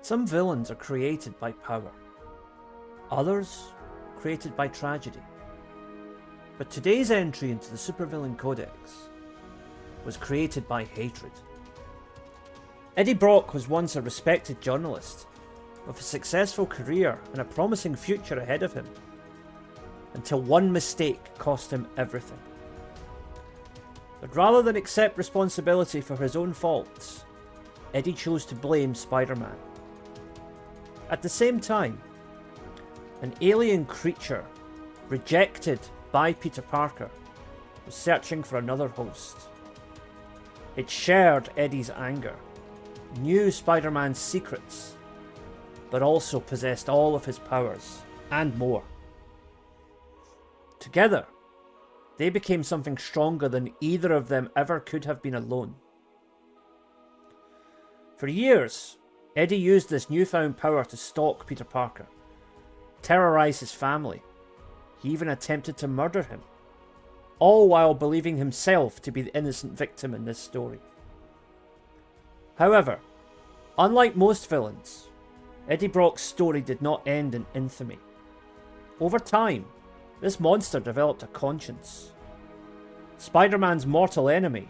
Some villains are created by power, others created by tragedy. But today's entry into the Supervillain Codex was created by hatred. Eddie Brock was once a respected journalist with a successful career and a promising future ahead of him, until one mistake cost him everything. But rather than accept responsibility for his own faults, Eddie chose to blame Spider-Man. At the same time, an alien creature rejected by Peter Parker was searching for another host. It shared Eddie's anger, knew Spider-Man's secrets, but also possessed all of his powers and more. Together, they became something stronger than either of them ever could have been alone. For years, Eddie used this newfound power to stalk Peter Parker, terrorize his family. He even attempted to murder him, all while believing himself to be the innocent victim in this story. However, unlike most villains, Eddie Brock's story did not end in infamy. Over time, this monster developed a conscience. Spider-Man's mortal enemy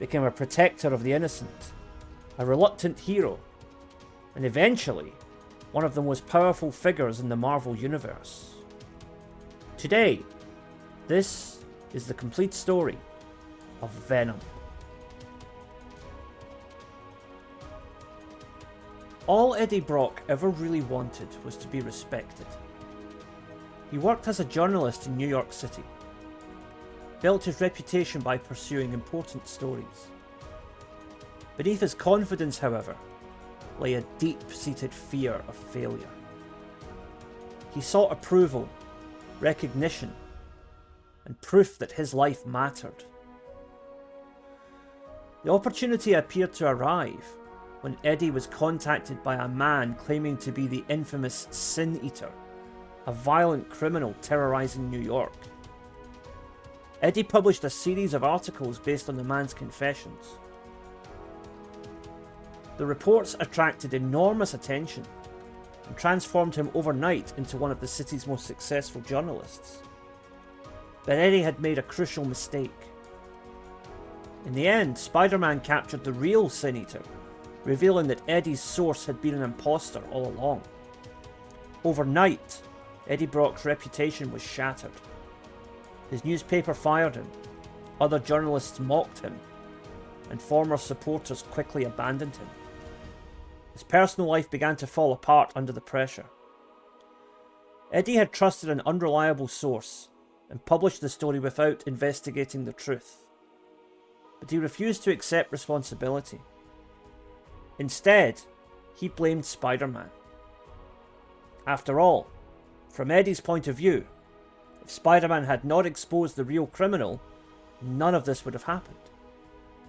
became a protector of the innocent, a reluctant hero, and eventually, one of the most powerful figures in the Marvel Universe. Today, this is the complete story of Venom. All Eddie Brock ever really wanted was to be respected. He worked as a journalist in New York City, built his reputation by pursuing important stories. Beneath his confidence, however, lay a deep-seated fear of failure. He sought approval, recognition, and proof that his life mattered. The opportunity appeared to arrive when Eddie was contacted by a man claiming to be the infamous Sin Eater, a violent criminal terrorizing New York. Eddie published a series of articles based on the man's confessions. The reports attracted enormous attention and transformed him overnight into one of the city's most successful journalists. But Eddie had made a crucial mistake. In the end, Spider-Man captured the real Sin Eater, revealing that Eddie's source had been an imposter all along. Overnight, Eddie Brock's reputation was shattered. His newspaper fired him, other journalists mocked him, and former supporters quickly abandoned him. His personal life began to fall apart under the pressure. Eddie had trusted an unreliable source and published the story without investigating the truth. But he refused to accept responsibility. Instead, he blamed Spider-Man. After all, from Eddie's point of view, if Spider-Man had not exposed the real criminal, none of this would have happened.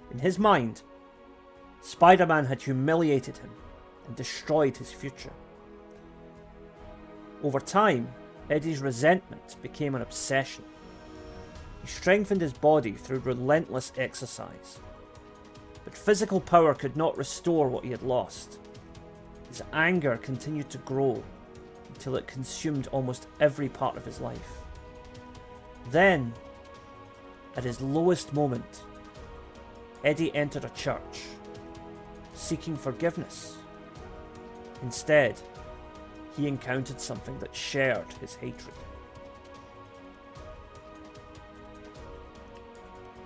In his mind, Spider-Man had humiliated him and destroyed his future. Over time, Eddie's resentment became an obsession. He strengthened his body through relentless exercise. But physical power could not restore what he had lost. His anger continued to grow until it consumed almost every part of his life. Then, at his lowest moment, Eddie entered a church, seeking forgiveness. Instead, he encountered something that shared his hatred.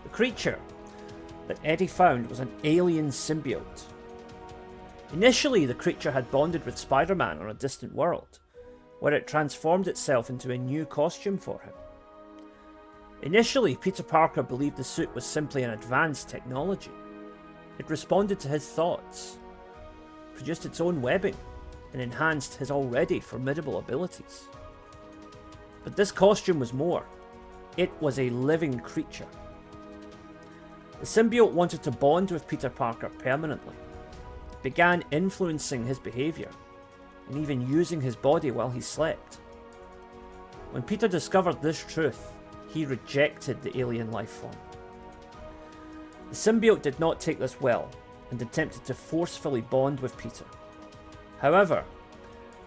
The creature that Eddie found was an alien symbiote. Initially, the creature had bonded with Spider-Man on a distant world, where it transformed itself into a new costume for him. Initially, Peter Parker believed the suit was simply an advanced technology. It responded to his thoughts, produced its own webbing, and enhanced his already formidable abilities. But this costume was more. It was a living creature. The symbiote wanted to bond with Peter Parker permanently. It began influencing his behaviour, and even using his body while he slept. When Peter discovered this truth, he rejected the alien life form. The symbiote did not take this well, and attempted to forcefully bond with Peter. However,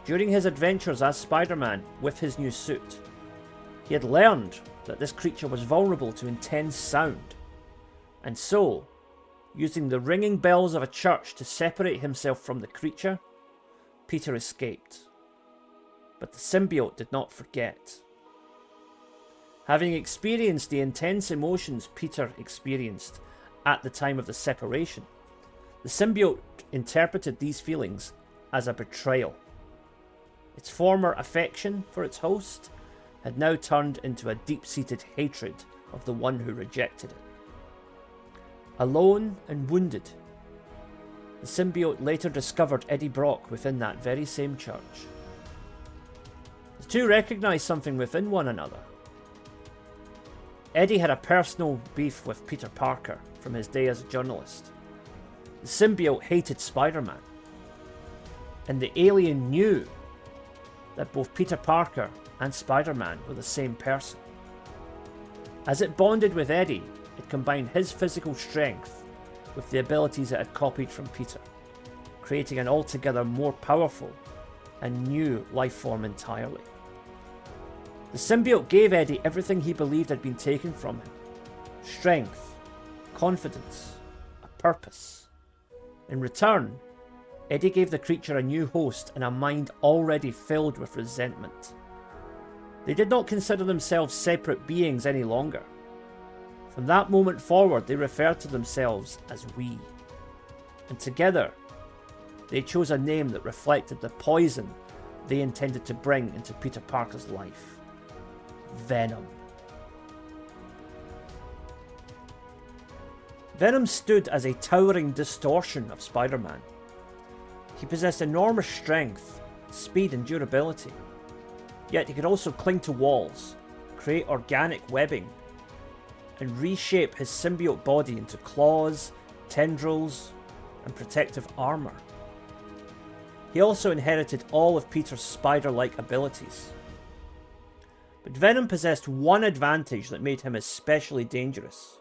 during his adventures as Spider-Man with his new suit, he had learned that this creature was vulnerable to intense sound, and so, using the ringing bells of a church to separate himself from the creature, Peter escaped. But the symbiote did not forget. Having experienced the intense emotions Peter experienced at the time of the separation, the symbiote interpreted these feelings as a betrayal. Its former affection for its host had now turned into a deep-seated hatred of the one who rejected it. Alone and wounded, the symbiote later discovered Eddie Brock within that very same church. The two recognized something within one another. Eddie had a personal beef with Peter Parker from his day as a journalist. The symbiote hated Spider-Man, and the alien knew that both Peter Parker and Spider-Man were the same person. As it bonded with Eddie, it combined his physical strength with the abilities it had copied from Peter, creating an altogether more powerful and new life form entirely. The symbiote gave Eddie everything he believed had been taken from him: strength, confidence, a purpose. In return, Eddie gave the creature a new host and a mind already filled with resentment. They did not consider themselves separate beings any longer. From that moment forward, they referred to themselves as we. And together, they chose a name that reflected the poison they intended to bring into Peter Parker's life: Venom. Venom stood as a towering distortion of Spider-Man. He possessed enormous strength, speed and durability, yet he could also cling to walls, create organic webbing, and reshape his symbiote body into claws, tendrils, and protective armor. He also inherited all of Peter's spider-like abilities. But Venom possessed one advantage that made him especially dangerous.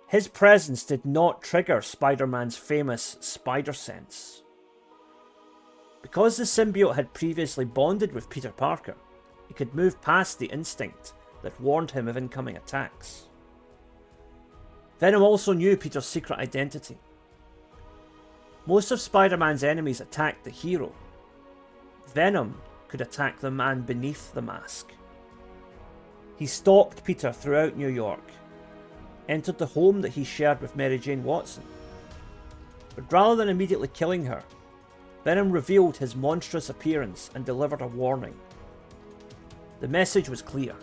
His presence did not trigger Spider-Man's famous spider sense. Because the symbiote had previously bonded with Peter Parker, it could move past the instinct that warned him of incoming attacks. Venom also knew Peter's secret identity. Most of Spider-Man's enemies attacked the hero. Venom could attack the man beneath the mask. He stalked Peter throughout New York, entered the home that he shared with Mary Jane Watson. But rather than immediately killing her, Venom revealed his monstrous appearance and delivered a warning. The message was clear.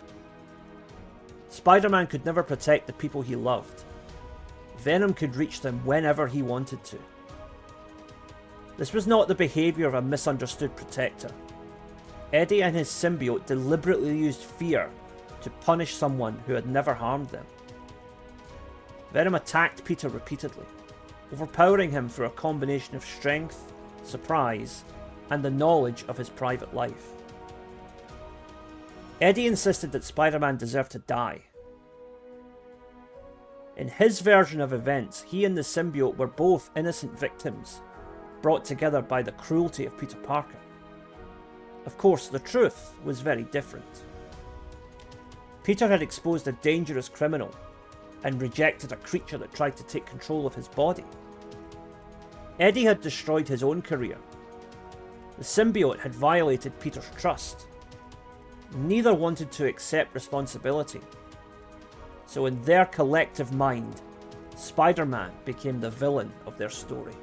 Spider-Man could never protect the people he loved. Venom could reach them whenever he wanted to. This was not the behaviour of a misunderstood protector. Eddie and his symbiote deliberately used fear to punish someone who had never harmed them. Venom attacked Peter repeatedly, overpowering him through a combination of strength, surprise, and the knowledge of his private life. Eddie insisted that Spider-Man deserved to die. In his version of events, he and the symbiote were both innocent victims, brought together by the cruelty of Peter Parker. Of course, the truth was very different. Peter had exposed a dangerous criminal and rejected a creature that tried to take control of his body. Eddie had destroyed his own career. The symbiote had violated Peter's trust. Neither wanted to accept responsibility. So in their collective mind, Spider-Man became the villain of their story.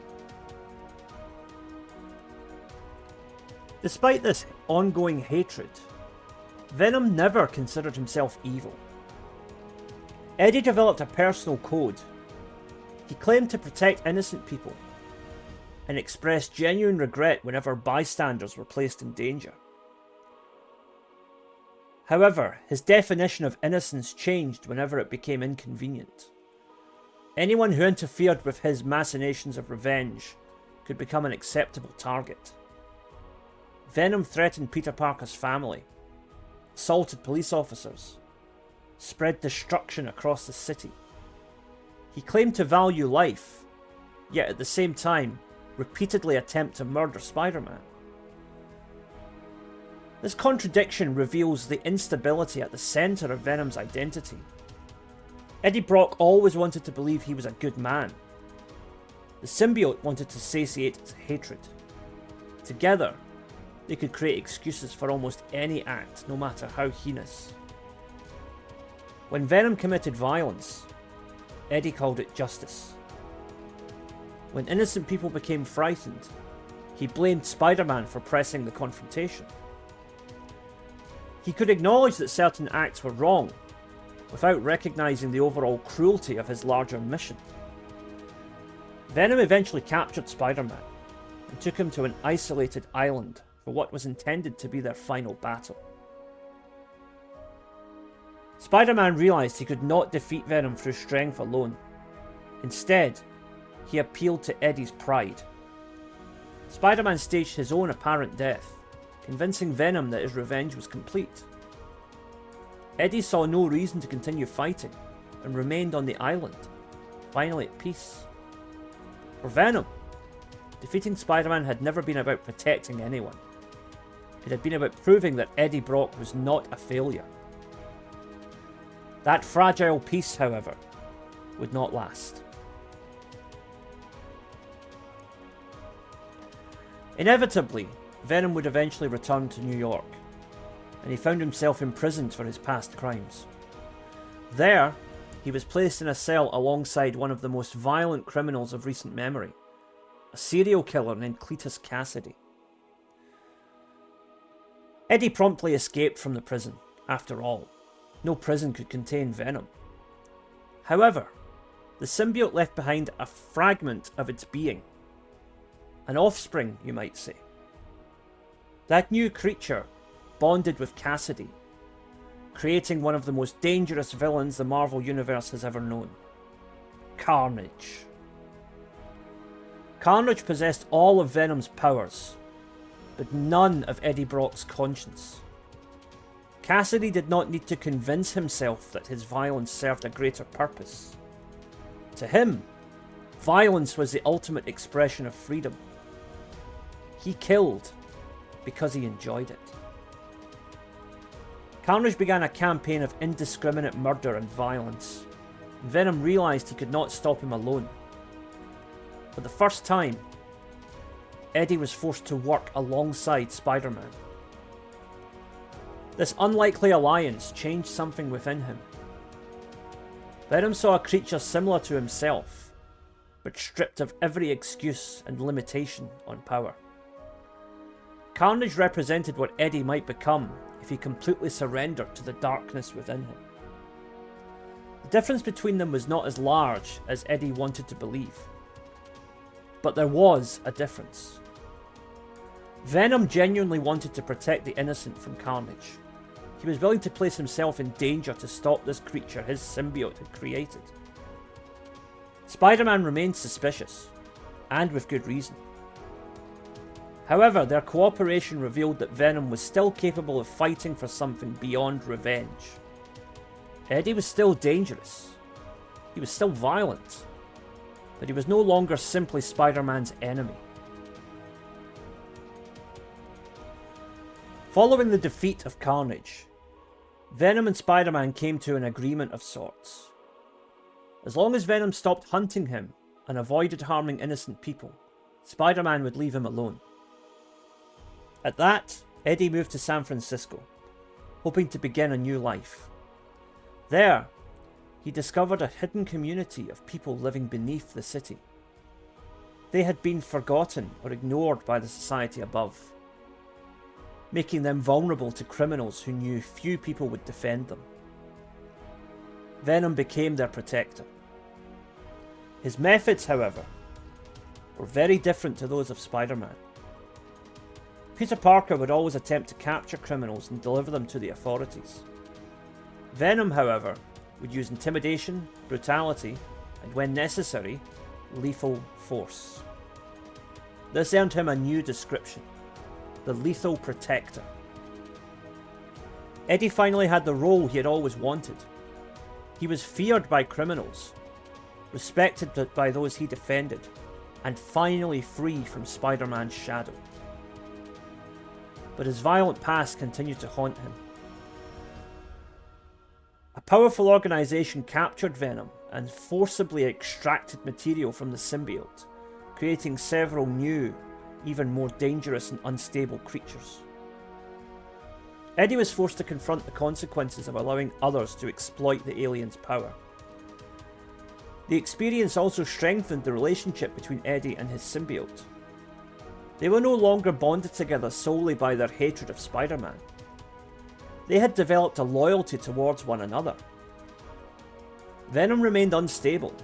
Despite this ongoing hatred, Venom never considered himself evil. Eddie developed a personal code. He claimed to protect innocent people and expressed genuine regret whenever bystanders were placed in danger. However, his definition of innocence changed whenever it became inconvenient. Anyone who interfered with his machinations of revenge could become an acceptable target. Venom threatened Peter Parker's family, assaulted police officers, spread destruction across the city. He claimed to value life, yet at the same time, repeatedly attempt to murder Spider-Man. This contradiction reveals the instability at the centre of Venom's identity. Eddie Brock always wanted to believe he was a good man. The symbiote wanted to satiate its hatred. Together, they could create excuses for almost any act, no matter how heinous. When Venom committed violence, Eddie called it justice. When innocent people became frightened, he blamed Spider-Man for pressing the confrontation. He could acknowledge that certain acts were wrong, without recognising the overall cruelty of his larger mission. Venom eventually captured Spider-Man and took him to an isolated island for what was intended to be their final battle. Spider-Man realised he could not defeat Venom through strength alone. Instead, he appealed to Eddie's pride. Spider-Man staged his own apparent death, convincing Venom that his revenge was complete. Eddie saw no reason to continue fighting and remained on the island, finally at peace. For Venom, defeating Spider-Man had never been about protecting anyone. It had been about proving that Eddie Brock was not a failure. That fragile peace, however, would not last. Inevitably, Venom would eventually return to New York, and he found himself imprisoned for his past crimes. There, he was placed in a cell alongside one of the most violent criminals of recent memory, a serial killer named Cletus Cassidy. Eddie promptly escaped from the prison, after all. No prison could contain Venom. However, the symbiote left behind a fragment of its being. An offspring, you might say. That new creature bonded with Cassidy, creating one of the most dangerous villains the Marvel Universe has ever known. Carnage. Carnage possessed all of Venom's powers, but none of Eddie Brock's conscience. Cassidy did not need to convince himself that his violence served a greater purpose. To him, violence was the ultimate expression of freedom. He killed because he enjoyed it. Carnage began a campaign of indiscriminate murder and violence. Venom realised he could not stop him alone. For the first time, Eddie was forced to work alongside Spider-Man. This unlikely alliance changed something within him. Venom saw a creature similar to himself, but stripped of every excuse and limitation on power. Carnage represented what Eddie might become if he completely surrendered to the darkness within him. The difference between them was not as large as Eddie wanted to believe. But there was a difference. Venom genuinely wanted to protect the innocent from Carnage. He was willing to place himself in danger to stop this creature his symbiote had created. Spider-Man remained suspicious, and with good reason. However, their cooperation revealed that Venom was still capable of fighting for something beyond revenge. Eddie was still dangerous. He was still violent. But he was no longer simply Spider-Man's enemy. Following the defeat of Carnage, Venom and Spider-Man came to an agreement of sorts. As long as Venom stopped hunting him and avoided harming innocent people, Spider-Man would leave him alone. At that, Eddie moved to San Francisco, hoping to begin a new life. There, he discovered a hidden community of people living beneath the city. They had been forgotten or ignored by the society above, making them vulnerable to criminals who knew few people would defend them. Venom became their protector. His methods, however, were very different to those of Spider-Man. Peter Parker would always attempt to capture criminals and deliver them to the authorities. Venom, however, would use intimidation, brutality, and when necessary, lethal force. This earned him a new description: the Lethal Protector. Eddie finally had the role he had always wanted. He was feared by criminals, respected by those he defended, and finally free from Spider-Man's shadow. But his violent past continued to haunt him. A powerful organization captured Venom and forcibly extracted material from the symbiote, creating several new, even more dangerous and unstable creatures. Eddie was forced to confront the consequences of allowing others to exploit the alien's power. The experience also strengthened the relationship between Eddie and his symbiote. They were no longer bonded together solely by their hatred of Spider-Man. They had developed a loyalty towards one another. Venom remained unstable,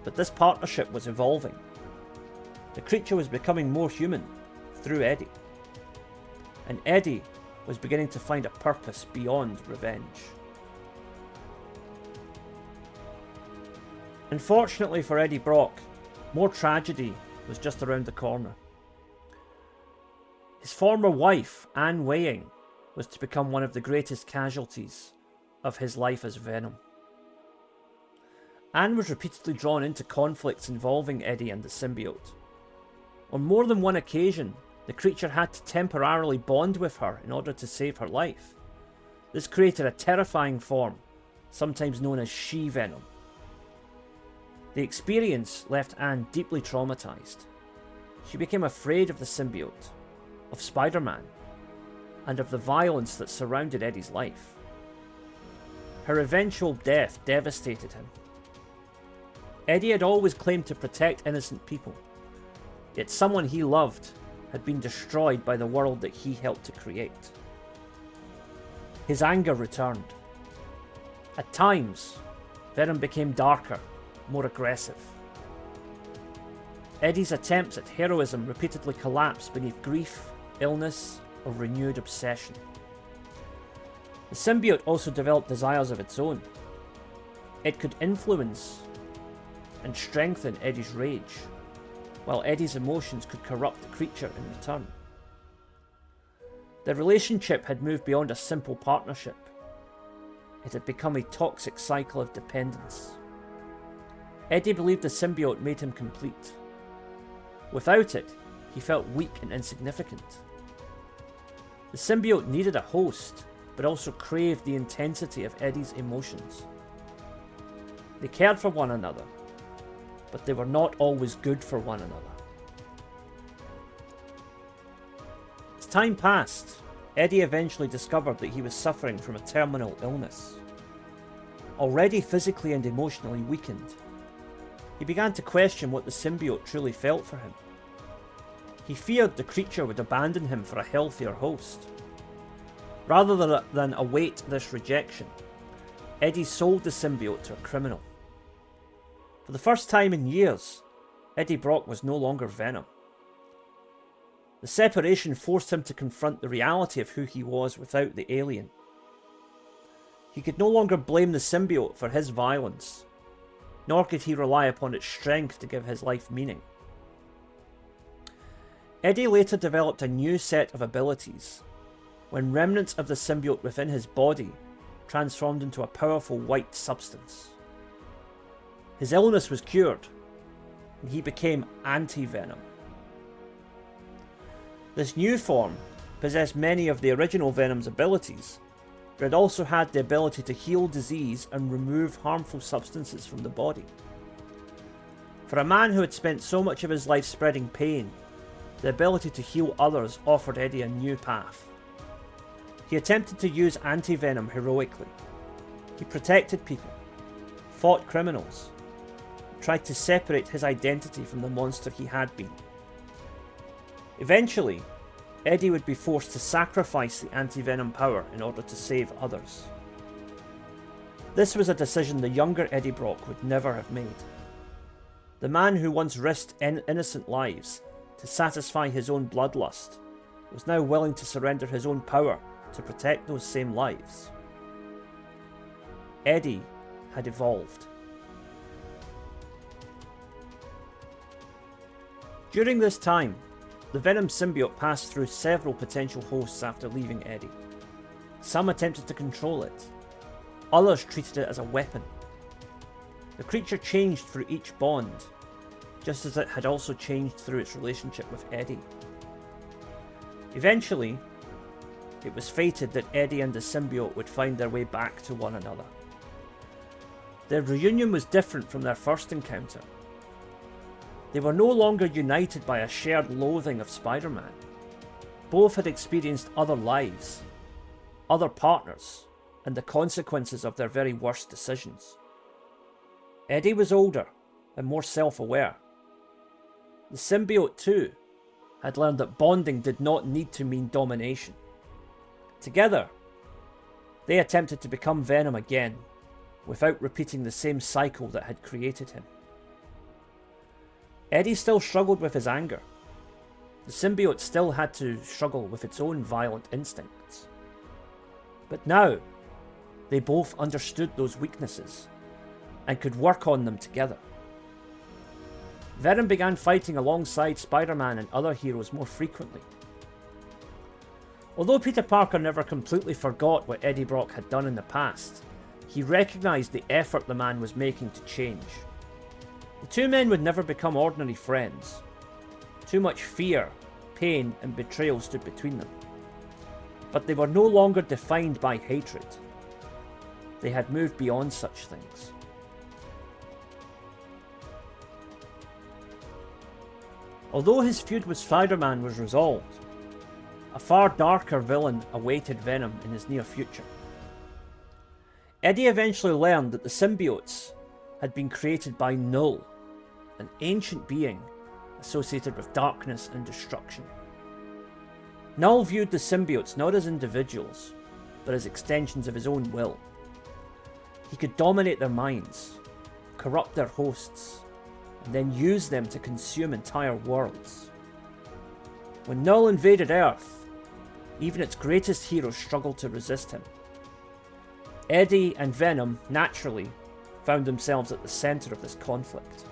but this partnership was evolving. The creature was becoming more human through Eddie, and Eddie was beginning to find a purpose beyond revenge. Unfortunately for Eddie Brock, more tragedy was just around the corner. His former wife, Anne Weying, was to become one of the greatest casualties of his life as Venom. Anne was repeatedly drawn into conflicts involving Eddie and the symbiote. On more than one occasion, the creature had to temporarily bond with her in order to save her life. This created a terrifying form, sometimes known as she-Venom. The experience left Anne deeply traumatized. She became afraid of the symbiote, of Spider-Man, and of the violence that surrounded Eddie's life. Her eventual death devastated him. Eddie had always claimed to protect innocent people, yet someone he loved had been destroyed by the world that he helped to create. His anger returned. At times, Venom became darker, more aggressive. Eddie's attempts at heroism repeatedly collapsed beneath grief, illness, or renewed obsession. The symbiote also developed desires of its own. It could influence and strengthen Eddie's rage, while Eddie's emotions could corrupt the creature in return. Their relationship had moved beyond a simple partnership. It had become a toxic cycle of dependence. Eddie believed the symbiote made him complete. Without it, he felt weak and insignificant. The symbiote needed a host, but also craved the intensity of Eddie's emotions. They cared for one another, but they were not always good for one another. As time passed, Eddie eventually discovered that he was suffering from a terminal illness. Already physically and emotionally weakened, he began to question what the symbiote truly felt for him. He feared the creature would abandon him for a healthier host. Rather than await this rejection, Eddie sold the symbiote to a criminal. For the first time in years, Eddie Brock was no longer Venom. The separation forced him to confront the reality of who he was without the alien. He could no longer blame the symbiote for his violence, nor could he rely upon its strength to give his life meaning. Eddie later developed a new set of abilities when remnants of the symbiote within his body transformed into a powerful white substance. His illness was cured, and he became anti-Venom. This new form possessed many of the original Venom's abilities, but it also had the ability to heal disease and remove harmful substances from the body. For a man who had spent so much of his life spreading pain, the ability to heal others offered Eddie a new path. He attempted to use anti-Venom heroically. He protected people, fought criminals, tried to separate his identity from the monster he had been. Eventually, Eddie would be forced to sacrifice the anti-Venom power in order to save others. This was a decision the younger Eddie Brock would never have made. The man who once risked innocent lives to satisfy his own bloodlust was now willing to surrender his own power to protect those same lives. Eddie had evolved. During this time, the Venom symbiote passed through several potential hosts after leaving Eddie. Some attempted to control it. Others treated it as a weapon. The creature changed for each bond. just as it had also changed through its relationship with Eddie. Eventually, it was fated that Eddie and the symbiote would find their way back to one another. Their reunion was different from their first encounter. They were no longer united by a shared loathing of Spider-Man. Both had experienced other lives, other partners, and the consequences of their very worst decisions. Eddie was older and more self-aware. The symbiote, too, had learned that bonding did not need to mean domination. Together, they attempted to become Venom again, without repeating the same cycle that had created him. Eddie still struggled with his anger. The symbiote still had to struggle with its own violent instincts. But now, they both understood those weaknesses, and could work on them together. Venom began fighting alongside Spider-Man and other heroes more frequently. Although Peter Parker never completely forgot what Eddie Brock had done in the past, he recognised the effort the man was making to change. The two men would never become ordinary friends. Too much fear, pain, and betrayal stood between them. But they were no longer defined by hatred. They had moved beyond such things. Although his feud with Spider-Man was resolved, a far darker villain awaited Venom in his near future. Eddie eventually learned that the symbiotes had been created by Null, an ancient being associated with darkness and destruction. Null viewed the symbiotes not as individuals, but as extensions of his own will. He could dominate their minds, corrupt their hosts, and then use them to consume entire worlds. When Null invaded Earth, even its greatest heroes struggled to resist him. Eddie and Venom, naturally, found themselves at the centre of this conflict.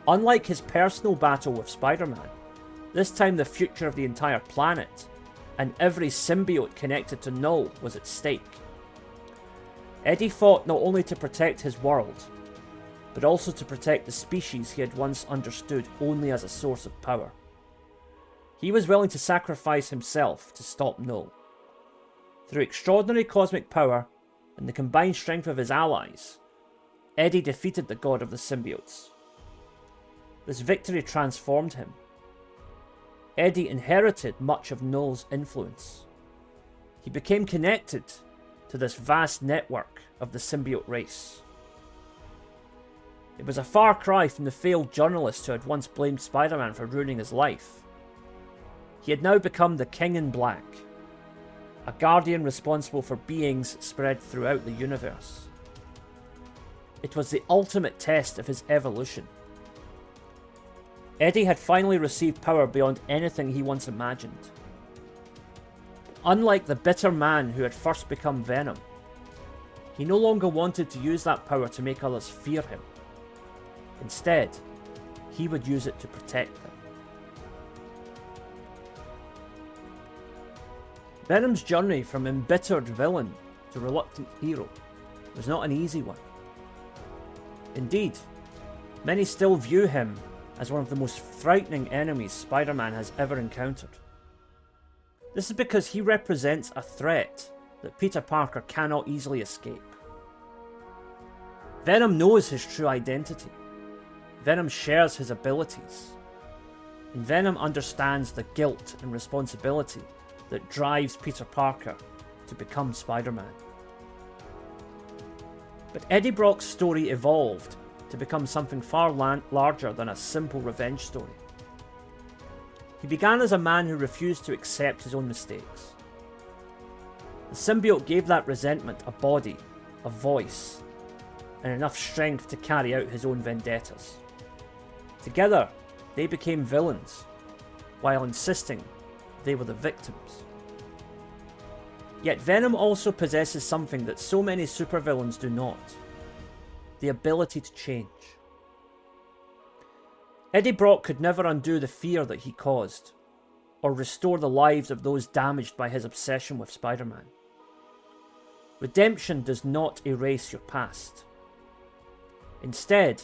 Unlike his personal battle with Spider-Man, this time the future of the entire planet, and every symbiote connected to Null, was at stake. Eddie fought not only to protect his world, but also to protect the species he had once understood only as a source of power. He was willing to sacrifice himself to stop Null. Through extraordinary cosmic power and the combined strength of his allies, Eddie defeated the god of the symbiotes. This victory transformed him. Eddie inherited much of Null's influence. He became connected to this vast network of the symbiote race. It was a far cry from the failed journalist who had once blamed Spider-Man for ruining his life. He had now become the King in Black, a guardian responsible for beings spread throughout the universe. It was the ultimate test of his evolution. Eddie had finally received power beyond anything he once imagined. Unlike the bitter man who had first become Venom, he no longer wanted to use that power to make others fear him. Instead, he would use it to protect them. Venom's journey from embittered villain to reluctant hero was not an easy one. Indeed, many still view him as one of the most frightening enemies Spider-Man has ever encountered. This is because he represents a threat that Peter Parker cannot easily escape. Venom knows his true identity. Venom shares his abilities. And Venom understands the guilt and responsibility that drives Peter Parker to become Spider-Man. But Eddie Brock's story evolved to become something far larger than a simple revenge story. He began as a man who refused to accept his own mistakes. The symbiote gave that resentment a body, a voice, and enough strength to carry out his own vendettas. Together, they became villains, while insisting they were the victims. Yet Venom also possesses something that so many supervillains do not: the ability to change. Eddie Brock could never undo the fear that he caused, or restore the lives of those damaged by his obsession with Spider-Man. Redemption does not erase your past. Instead,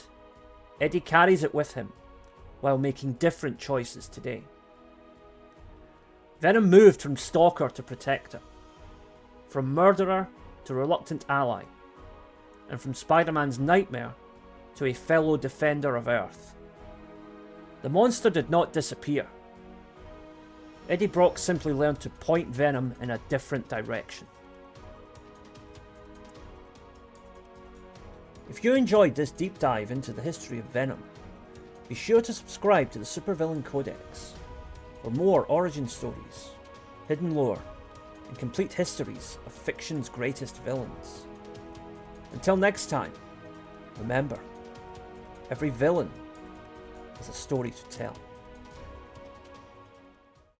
Eddie carries it with him while making different choices today. Venom moved from stalker to protector, from murderer to reluctant ally, and from Spider-Man's nightmare to a fellow defender of Earth. The monster did not disappear. Eddie Brock simply learned to point Venom in a different direction. If you enjoyed this deep dive into the history of Venom, be sure to subscribe to the Supervillain Codex for more origin stories, hidden lore, and complete histories of fiction's greatest villains. Until next time, remember, every villain has a story to tell.